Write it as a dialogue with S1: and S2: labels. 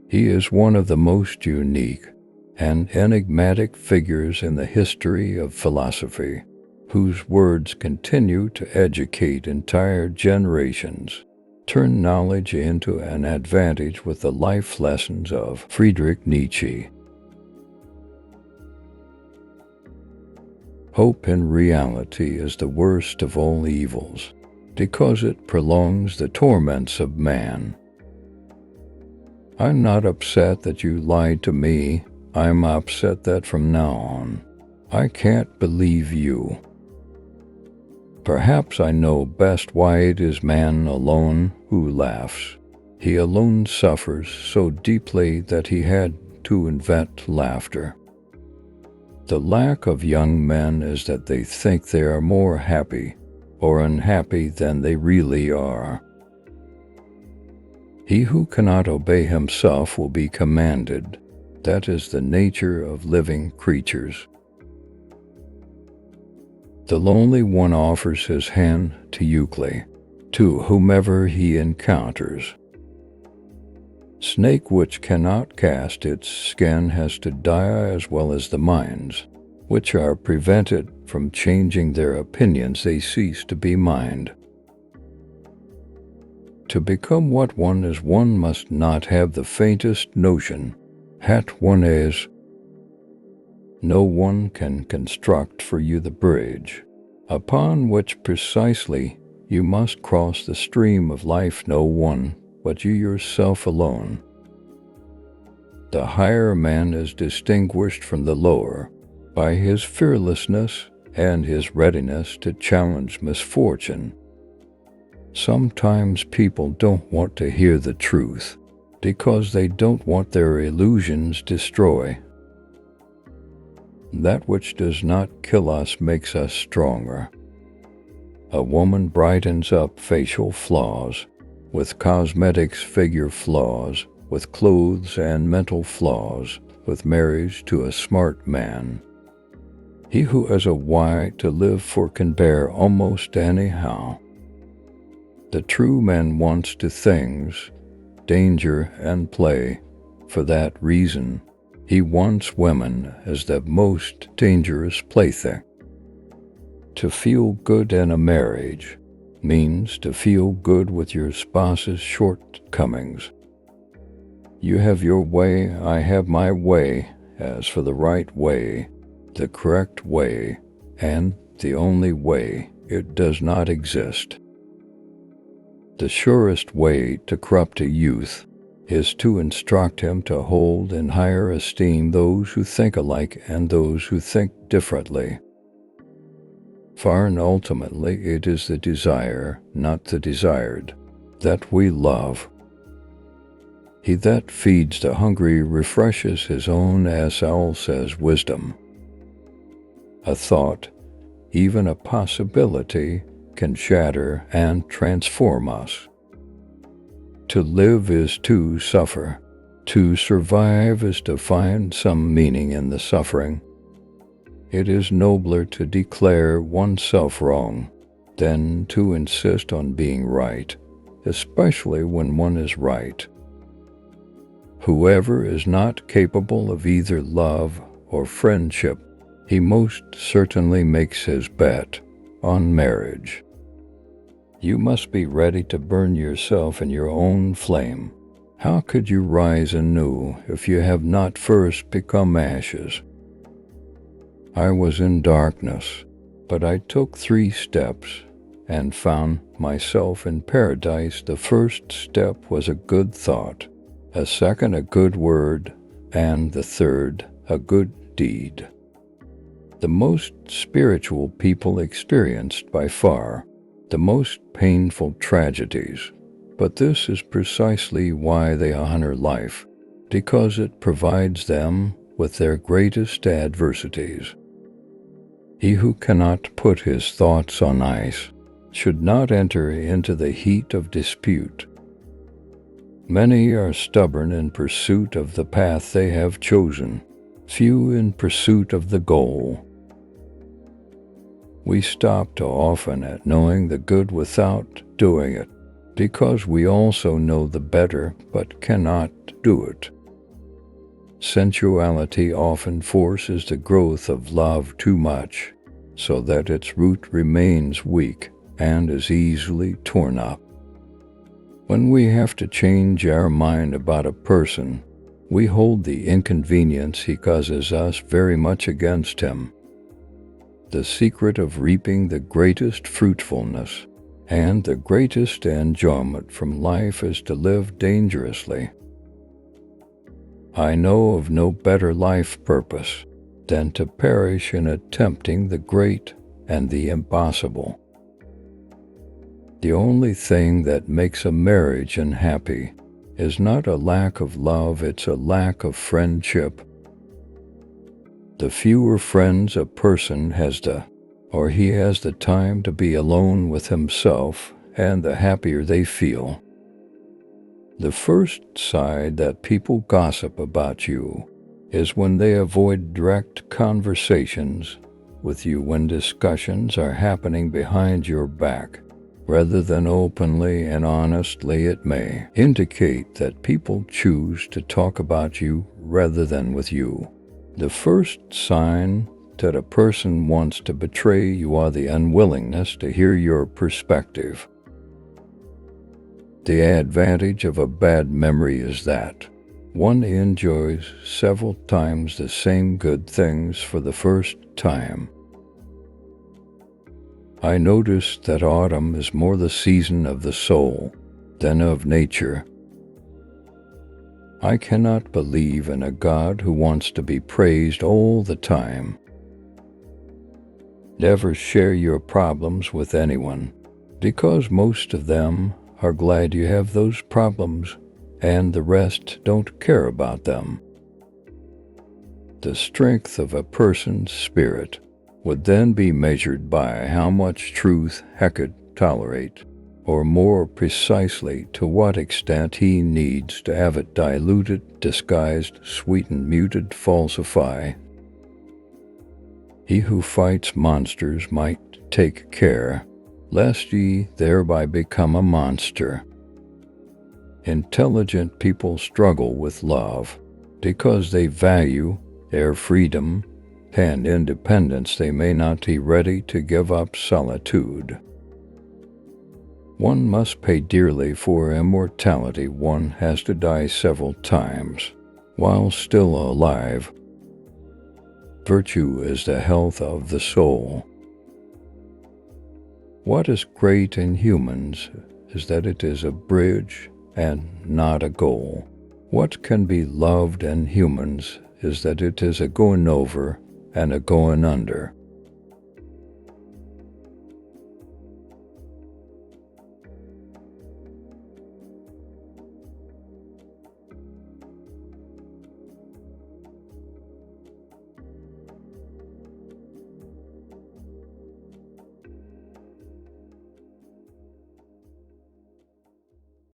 S1: He is one of the most unique and enigmatic figures in the history of philosophy, whose words continue to educate entire generations, turn knowledge into an advantage with the life lessons of Friedrich Nietzsche. Hope in reality is the worst of all evils, because it prolongs the torments of man. I'm not upset that you lied to me. I'm upset that from now on, I can't believe you. Perhaps I know best why it is man alone who laughs. He alone suffers so deeply that he had to invent laughter. The lack of young men is that they think they are more happy or unhappy than they really are. He who cannot obey himself will be commanded. That is the nature of living creatures. The lonely one offers his hand to Euclid, to whomever he encounters. Snake which cannot cast its skin has to die, as well as the minds, which are prevented from changing their opinions. They cease to be mind. To become what one is, one must not have the faintest notion what one is. No one can construct for you the bridge upon which precisely you must cross the stream of life. No one but you yourself alone. The higher man is distinguished from the lower by his fearlessness and his readiness to challenge misfortune. Sometimes people don't want to hear the truth because they don't want their illusions destroyed. That which does not kill us makes us stronger. A woman brightens up facial flaws with cosmetics, figure flaws with clothes, and mental flaws with marriage to a smart man. He who has a why to live for can bear almost anyhow. The true man wants to things, danger and play. For that reason, he wants women as the most dangerous plaything. To feel good in a marriage means to feel good with your spouse's shortcomings. You have your way, I have my way. As for the right way, the correct way, and the only way, it does not exist. The surest way to corrupt a youth is to instruct him to hold in higher esteem those who think alike and those who think differently. For and ultimately it is the desire, not the desired, that we love. He that feeds the hungry refreshes his own, as Owl says, wisdom. A thought, even a possibility, can shatter and transform us. To live is to suffer. To survive is to find some meaning in the suffering. It is nobler to declare oneself wrong than to insist on being right, especially when one is right. Whoever is not capable of either love or friendship, he most certainly makes his bet on marriage. You must be ready to burn yourself in your own flame. How could you rise anew if you have not first become ashes? I was in darkness, but I took 3 steps and found myself in paradise. The first step was a good thought, a second a good word, and the third a good deed. The most spiritual people experienced by far the most painful tragedies, but this is precisely why they honor life, because it provides them with their greatest adversities. He who cannot put his thoughts on ice should not enter into the heat of dispute. Many are stubborn in pursuit of the path they have chosen, few in pursuit of the goal. We stop too often at knowing the good without doing it, because we also know the better but cannot do it. Sensuality often forces the growth of love too much, so that its root remains weak and is easily torn up. When we have to change our mind about a person, we hold the inconvenience he causes us very much against him. The secret of reaping the greatest fruitfulness and the greatest enjoyment from life is to live dangerously. I know of no better life purpose than to perish in attempting the great and the impossible. The only thing that makes a marriage unhappy is not a lack of love, it's a lack of friendship. The fewer friends a person has he has the time to be alone with himself, and the happier they feel. The first sign that people gossip about you is when they avoid direct conversations with you when discussions are happening behind your back, rather than openly and honestly. It may indicate that people choose to talk about you rather than with you. The first sign that a person wants to betray you are the unwillingness to hear your perspective. The advantage of a bad memory is that one enjoys several times the same good things for the first time. I noticed that autumn is more the season of the soul than of nature. I cannot believe in a God who wants to be praised all the time. Never share your problems with anyone, because most of them are glad you have those problems, and the rest don't care about them. The strength of a person's spirit would then be measured by how much truth he could tolerate, or more precisely, to what extent he needs to have it diluted, disguised, sweetened, muted, falsify. He who fights monsters might take care lest ye thereby become a monster. Intelligent people struggle with love because they value their freedom and independence. They may not be ready to give up solitude. One must pay dearly for immortality. One has to die several times while still alive. Virtue is the health of the soul. What is great in humans is that it is a bridge and not a goal. What can be loved in humans is that it is a going over and a going under.